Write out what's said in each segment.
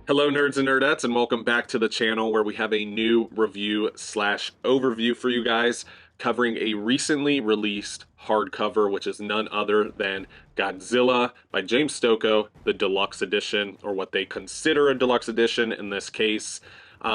Hello, nerds and nerdettes, and welcome back to the channel where we have a new review slash overview for you guys covering a recently released hardcover, which is none other than Godzilla by James Stokoe, the deluxe edition, or what they consider a deluxe edition in this case.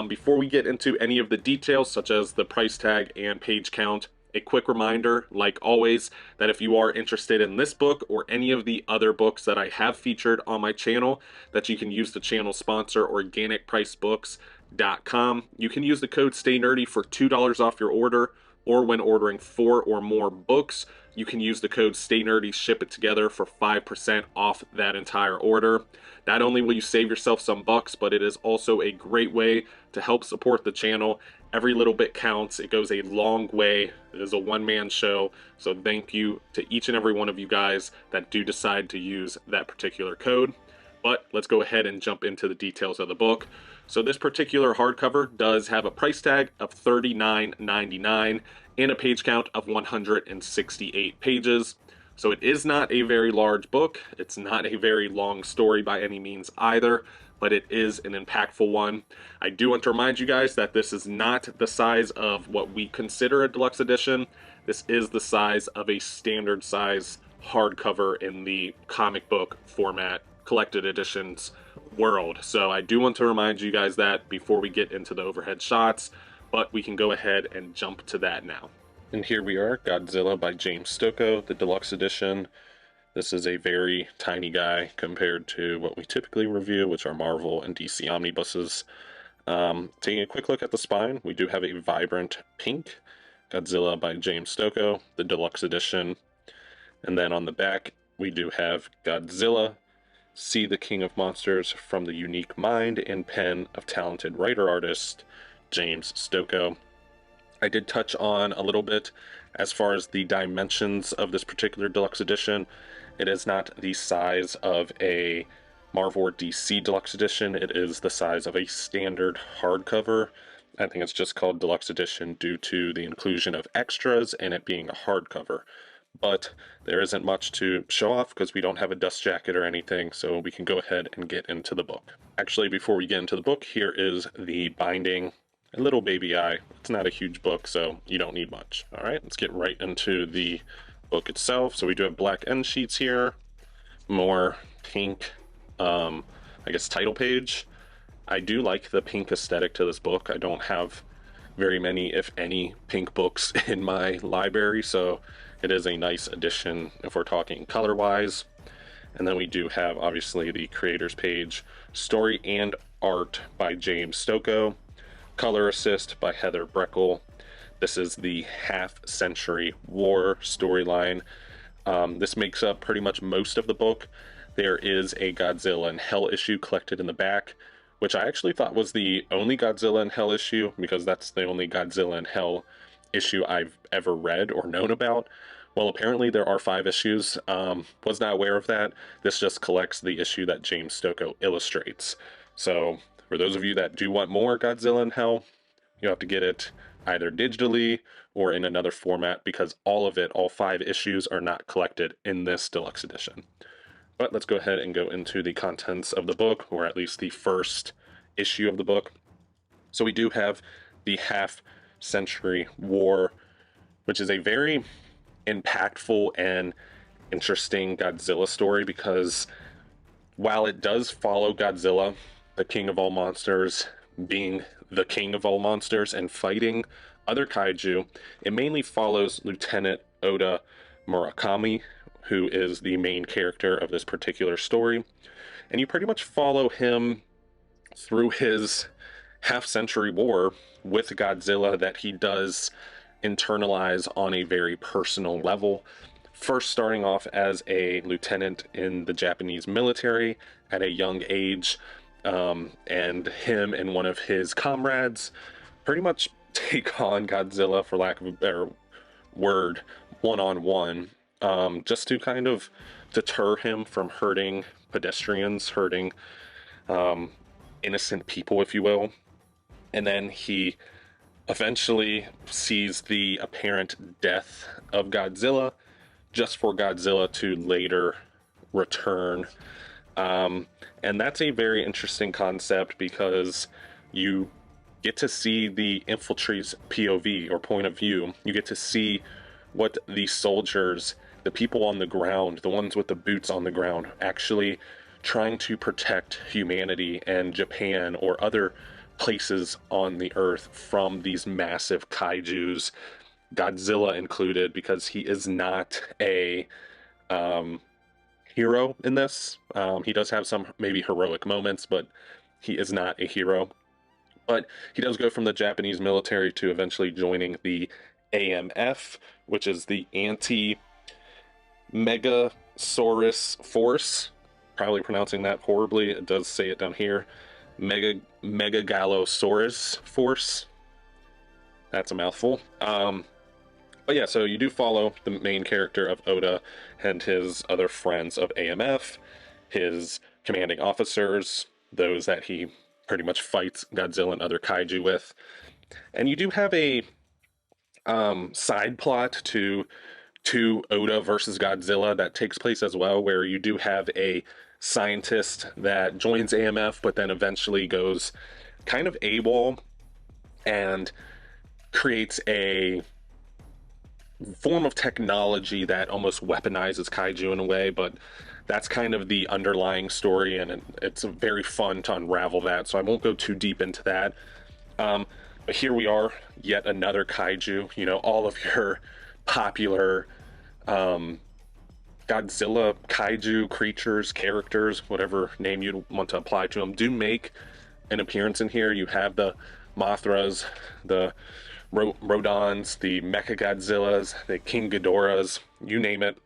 Before we get into any of the details, such as the price tag and page count, a quick reminder, like always, that if you are interested in this book or any of the other books that I have featured on my channel, that you can use the channel sponsor organicpricebooks.com. You can use the code STAYNERDY for $2 off your order, or when ordering 4 or more books, you can use the code STAYNERDY, ship it together for 5% off that entire order. Not only will you save yourself some bucks, but it is also a great way to help support the channel. Every little bit counts. It goes a long way. It is a one-man show, so thank you to each and every one of you guys that do decide to use that particular code. But let's go ahead and jump into the details of the book. So this particular hardcover does have a price tag of $39.99 and a page count of 168 pages. So it is not a very large book. It's not a very long story by any means either, but it is an impactful one. I do want to remind you guys that this is not the size of what we consider a deluxe edition. This is the size of a standard size hardcover in the comic book format collected editions world. So I do want to remind you guys that before we get into the overhead shots, but we can go ahead and jump to that now. And here we are, Godzilla by James Stokoe, the deluxe edition. This is a very tiny guy compared to what we typically review, which are Marvel and DC omnibuses. Taking a quick look at the spine, we do have a vibrant pink, Godzilla by James Stokoe, the deluxe edition. And then on the back, we do have Godzilla, see the king of monsters from the unique mind and pen of talented writer-artist James Stokoe. I did touch on a little bit as far as the dimensions of this particular deluxe edition. It is not the size of a Marvel or DC deluxe edition. It is the size of a standard hardcover. I think it's just called deluxe edition due to the inclusion of extras and it being a hardcover. But there isn't much to show off because we don't have a dust jacket or anything, so we can go ahead and get into the book. Actually, before we get into the book, here is the binding. A little baby eye. It's not a huge book, so you don't need much. All right, let's get right into the book itself. So we do have black end sheets here, more pink, I guess title page. I do like the pink aesthetic to this book. I don't have very many, if any, pink books in my library, so it is a nice addition if we're talking color-wise. And then we do have, obviously, the creator's page, story and art by James Stokoe. Color assist by Heather Breckle. This is the half-century war storyline. This makes up pretty much most of the book. There is a Godzilla in Hell issue collected in the back, which I actually thought was the only Godzilla in Hell issue, because that's the only Godzilla in Hell issue I've ever read or known about. Well, apparently there are 5 issues. Was not aware of that. This just collects the issue that James Stokoe illustrates. So for those of you that do want more Godzilla in Hell, you have to get it either digitally or in another format, because all of it, all 5 issues, are not collected in this deluxe edition. But let's go ahead and go into the contents of the book, or at least the first issue of the book. So we do have the half-century war, which is a very impactful and interesting Godzilla story, because while it does follow Godzilla, the king of all monsters, being the king of all monsters and fighting other kaiju, it mainly follows Lieutenant Oda Murakami, who is the main character of this particular story. And you pretty much follow him through his half-century war with Godzilla that he does internalize on a very personal level. First starting off as a lieutenant in the Japanese military at a young age, and him and one of his comrades pretty much take on Godzilla, for lack of a better word, one-on-one, just to kind of deter him from hurting pedestrians, hurting innocent people, if you will. And then he eventually sees the apparent death of Godzilla, just for Godzilla to later return And that's a very interesting concept because you get to see the infiltrate's POV or point of view. You get to see what the soldiers, the people on the ground, the ones with the boots on the ground, actually trying to protect humanity and Japan or other places on the earth from these massive kaijus, Godzilla included, because he is not a hero in this. He does have some maybe heroic moments, but he is not a hero. But he does go from the Japanese military to eventually joining the AMF, which is the Anti-Megasaurus Force. Probably pronouncing that horribly. It does say it down here. Megagalosaurus Force. That's a mouthful. But yeah, so you do follow the main character of Oda and his other friends of AMF, his commanding officers, those that he pretty much fights Godzilla and other kaiju with. And you do have a side plot to Oda versus Godzilla that takes place as well, where you do have a scientist that joins AMF, but then eventually goes kind of AWOL and creates a form of technology that almost weaponizes kaiju in a way, but that's kind of the underlying story, and it's very fun to unravel that, so I won't go too deep into that. But here we are, yet another kaiju. You know, all of your popular Godzilla kaiju creatures, characters, whatever name you want to apply to them, do make an appearance in here. You have the Mothras, the Rodons, the Mechagodzillas, the King Ghidorahs, you name it.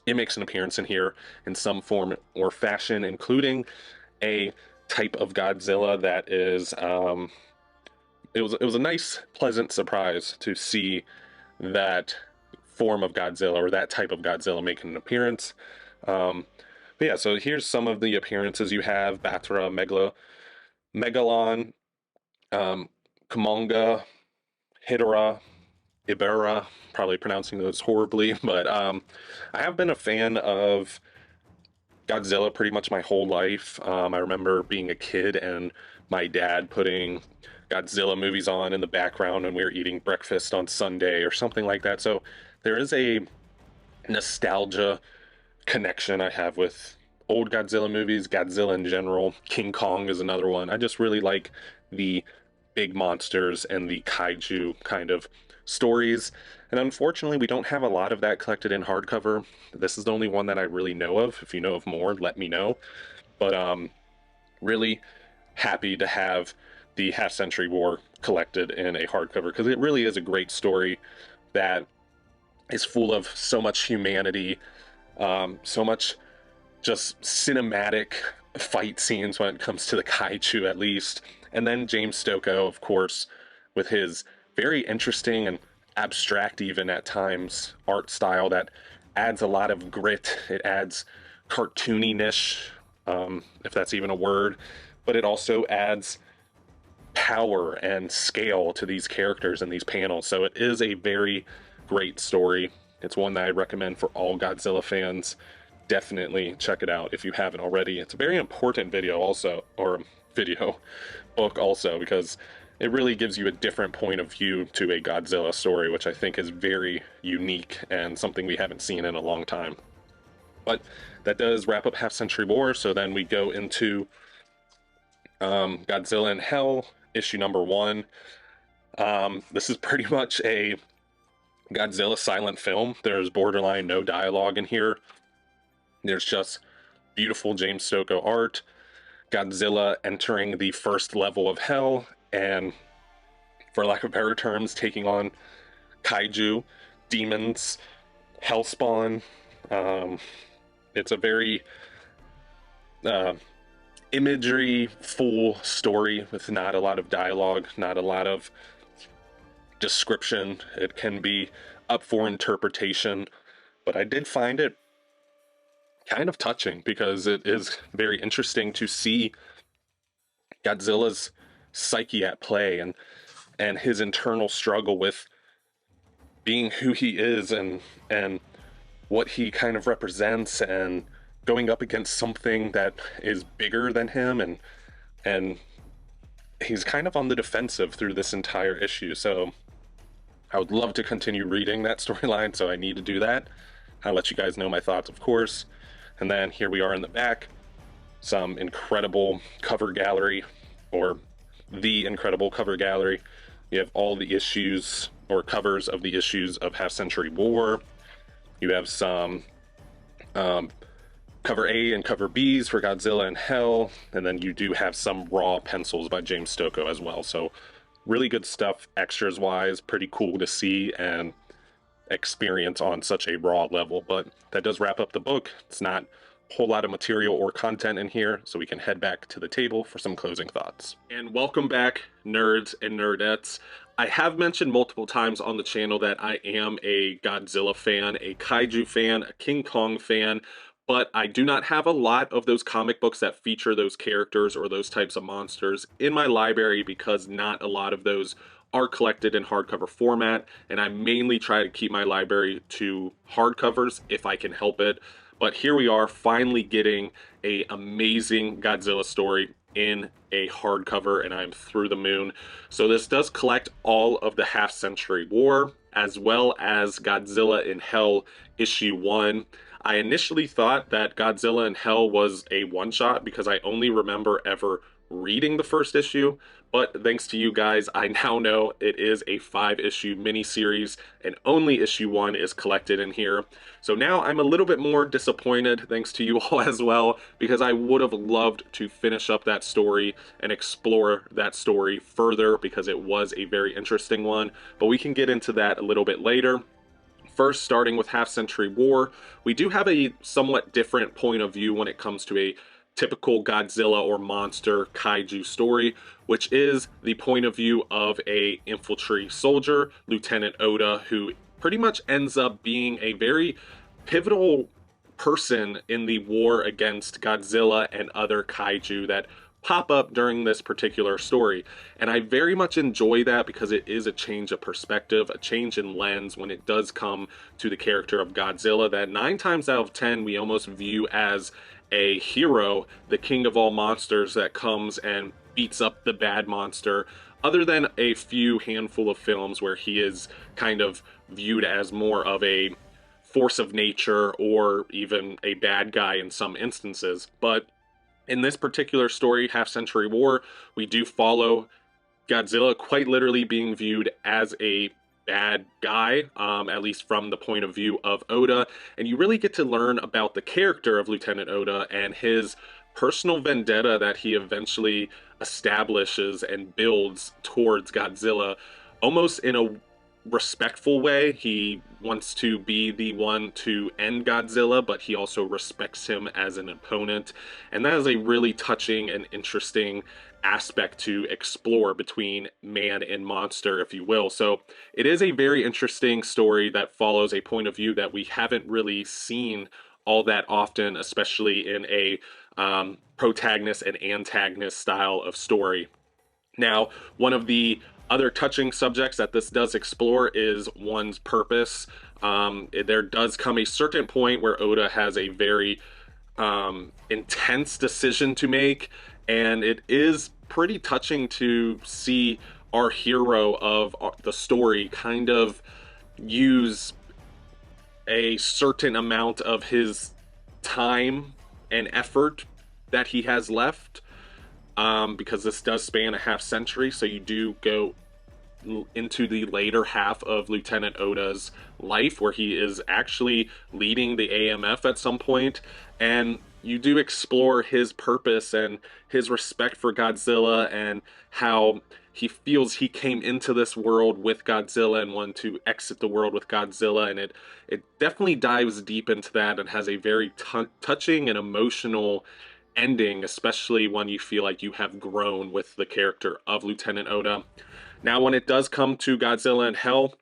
It makes an appearance in here in some form or fashion, including a type of Godzilla that is, it was a nice, pleasant surprise to see that form of Godzilla or that type of Godzilla making an appearance. But yeah, so here's some of the appearances you have: Batra, Megalon, Kumonga, Hidora, Ibera, probably pronouncing those horribly, but I have been a fan of Godzilla pretty much my whole life. I remember being a kid and my dad putting Godzilla movies on in the background when we were eating breakfast on Sunday or something like that. So there is a nostalgia connection I have with old Godzilla movies, Godzilla in general. King Kong is another one. I just really like the big monsters and the kaiju kind of stories, and unfortunately we don't have a lot of that collected in hardcover. This is the only one that I really know of. If you know of more, let me know. But really happy to have the Half Century War collected in a hardcover, because it really is a great story that is full of so much humanity, so much just cinematic fight scenes when it comes to the kaiju, at least. And then James Stokoe, of course, with his very interesting and abstract, even at times, art style that adds a lot of grit. It adds cartooniness, if that's even a word, but it also adds power and scale to these characters and these panels. So it is a very great story. It's one that I recommend for all Godzilla fans. Definitely check it out if you haven't already. It's a very important video also, or video book also, because it really gives you a different point of view to a Godzilla story, which I think is very unique and something we haven't seen in a long time. But that does wrap up Half Century War, so then we go into Godzilla in Hell, issue number 1. This is pretty much a Godzilla silent film. There's borderline no dialogue in here. There's just beautiful James Stokoe art, Godzilla entering the first level of hell, and, for lack of better terms, taking on kaiju, demons, hellspawn. It's a very imagery full story with not a lot of dialogue, not a lot of description. It can be up for interpretation, but I did find it kind of touching because it is very interesting to see Godzilla's psyche at play and his internal struggle with being who he is and what he kind of represents, and going up against something that is bigger than him, and he's kind of on the defensive through this entire issue. So I would love to continue reading that storyline, so I need to do that. I'll let you guys know my thoughts, of course. And then here we are in the back, some incredible cover gallery, or the incredible cover gallery. You have all the issues or covers of the issues of Half Century War. You have some cover A and cover Bs for Godzilla and Hell, and then you do have some raw pencils by James Stokoe as well. So really good stuff extras wise, pretty cool to see and experience on such a raw level. But that does wrap up the book. It's not a whole lot of material or content in here, so we can head back to the table for some closing thoughts. And welcome back, nerds and nerdettes. I have mentioned multiple times on the channel that I am a Godzilla fan, a kaiju fan, a King Kong fan, but I do not have a lot of those comic books that feature those characters or those types of monsters in my library, because not a lot of those are collected in hardcover format, and I mainly try to keep my library to hardcovers if I can help it. But here we are, finally getting an amazing Godzilla story in a hardcover, and I'm through the moon. So this does collect all of the Half Century War, as well as Godzilla in Hell issue 1. I initially thought that Godzilla in Hell was a one-shot because I only remember ever reading the first issue, but thanks to you guys, I now know it is a 5-issue miniseries, and only issue 1 is collected in here. So now I'm a little bit more disappointed, thanks to you all as well, because I would have loved to finish up that story and explore that story further, because it was a very interesting one, but we can get into that a little bit later. First, starting with Half Century War, we do have a somewhat different point of view when it comes to a typical Godzilla or monster kaiju story, which is the point of view of a infantry soldier, Lieutenant Oda, who pretty much ends up being a very pivotal person in the war against Godzilla and other kaiju that pop up during this particular story. And I very much enjoy that, because it is a change of perspective, a change in lens when it does come to the character of Godzilla that 9 times out of 10 we almost view as a hero, the king of all monsters that comes and beats up the bad monster, other than a few handful of films where he is kind of viewed as more of a force of nature or even a bad guy in some instances. But in this particular story, Half Century War, we do follow Godzilla quite literally being viewed as a bad guy, at least from the point of view of Oda, and you really get to learn about the character of Lieutenant Oda and his personal vendetta that he eventually establishes and builds towards Godzilla, almost in a respectful way. He wants to be the one to end Godzilla, but he also respects him as an opponent, and that is a really touching and interesting aspect to explore between man and monster, if you will. So it is a very interesting story that follows a point of view that we haven't really seen all that often, especially in a protagonist and antagonist style of story. Now, one of the other touching subjects that this does explore is one's purpose. There does come a certain point where Oda has a very intense decision to make, and it is pretty touching to see our hero of the story kind of use a certain amount of his time and effort that he has left, because this does span a half century, so you do go into the later half of Lieutenant Oda's life, where he is actually leading the AMF at some point, and you do explore his purpose and his respect for Godzilla and how he feels he came into this world with Godzilla and wanted to exit the world with Godzilla, and it definitely dives deep into that and has a very touching and emotional ending, especially when you feel like you have grown with the character of Lieutenant Oda. Now, when it does come to Godzilla and Hell,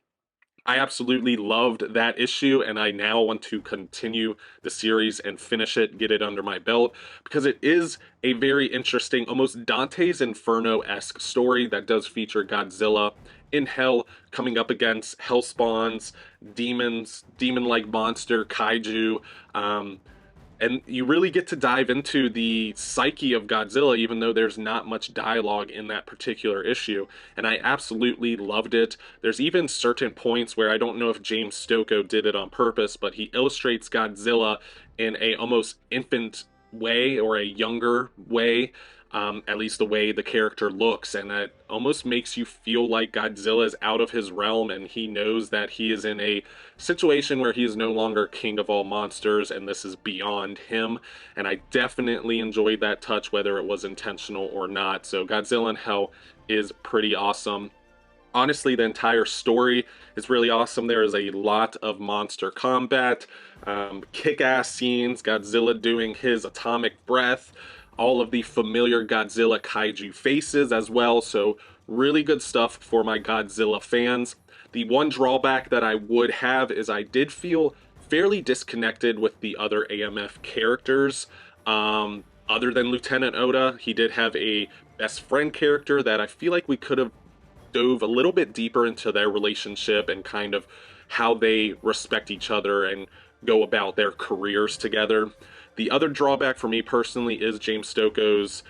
I absolutely loved that issue, and I now want to continue the series and finish it, get it under my belt, because it is a very interesting, almost Dante's Inferno-esque story that does feature Godzilla in Hell coming up against Hellspawns, demons, demon-like monster, kaiju, And you really get to dive into the psyche of Godzilla, even though there's not much dialogue in that particular issue. And I absolutely loved it. There's even certain points where I don't know if James Stokoe did it on purpose, but he illustrates Godzilla in a almost infant way, or a younger way, at least the way the character looks, and that almost makes you feel like Godzilla is out of his realm and he knows that he is in a situation where he is no longer king of all monsters and this is beyond him. And I definitely enjoyed that touch, whether it was intentional or not. So Godzilla in Hell is pretty awesome. Honestly, the entire story is really awesome. There is a lot of monster combat, kick-ass scenes, Godzilla doing his atomic breath, all of the familiar Godzilla kaiju faces as well, so really good stuff for my Godzilla fans. The one drawback that I would have is I did feel fairly disconnected with the other AMF characters. Other than Lieutenant Oda, he did have a best friend character that I feel like we could have dove a little bit deeper into their relationship and kind of how they respect each other and go about their careers together. The other drawback for me personally is James Stokoe's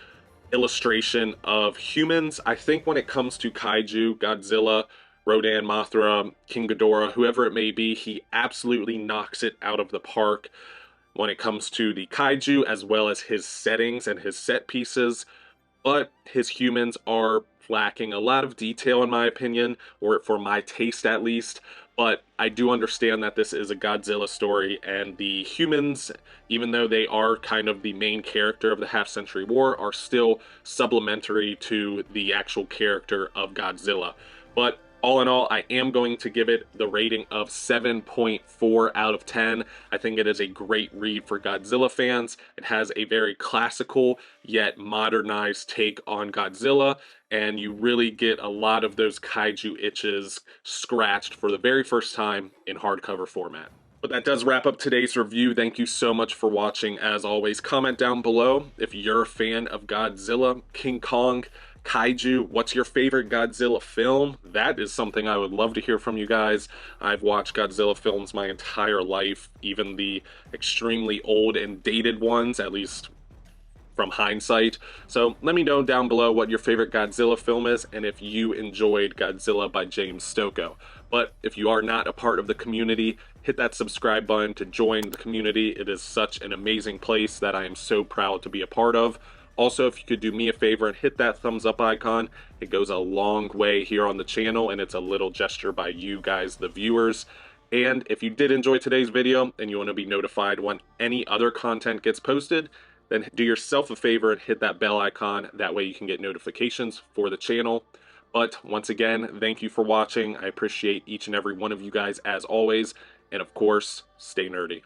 illustration of humans. I think when it comes to kaiju, Godzilla, Rodan, Mothra, King Ghidorah, whoever it may be, he absolutely knocks it out of the park when it comes to the kaiju, as well as his settings and his set pieces. But his humans are lacking a lot of detail, in my opinion, or for my taste at least. But I do understand that this is a Godzilla story, and the humans, even though they are kind of the main character of the Half-Century War, are still supplementary to the actual character of Godzilla. But all in all, I am going to give it the rating of 7.4 out of 10. I think it is a great read for Godzilla fans. It has a very classical yet modernized take on Godzilla, and you really get a lot of those kaiju itches scratched for the very first time in hardcover format. But that does wrap up today's review. Thank you so much for watching. As always, comment down below if you're a fan of Godzilla, King Kong, kaiju. What's your favorite Godzilla film? That is something I would love to hear from you guys. I've watched Godzilla films my entire life, even the extremely old and dated ones, at least from hindsight. So let me know down below what your favorite Godzilla film is and if you enjoyed Godzilla by James Stokoe. But if you are not a part of the community, hit that subscribe button to join the community. It is such an amazing place that I am so proud to be a part of. Also, if you could do me a favor and hit that thumbs up icon, it goes a long way here on the channel, and it's a little gesture by you guys, the viewers. And if you did enjoy today's video and you want to be notified when any other content gets posted, then do yourself a favor and hit that bell icon. That way you can get notifications for the channel. But once again, thank you for watching. I appreciate each and every one of you guys as always. And of course, stay nerdy.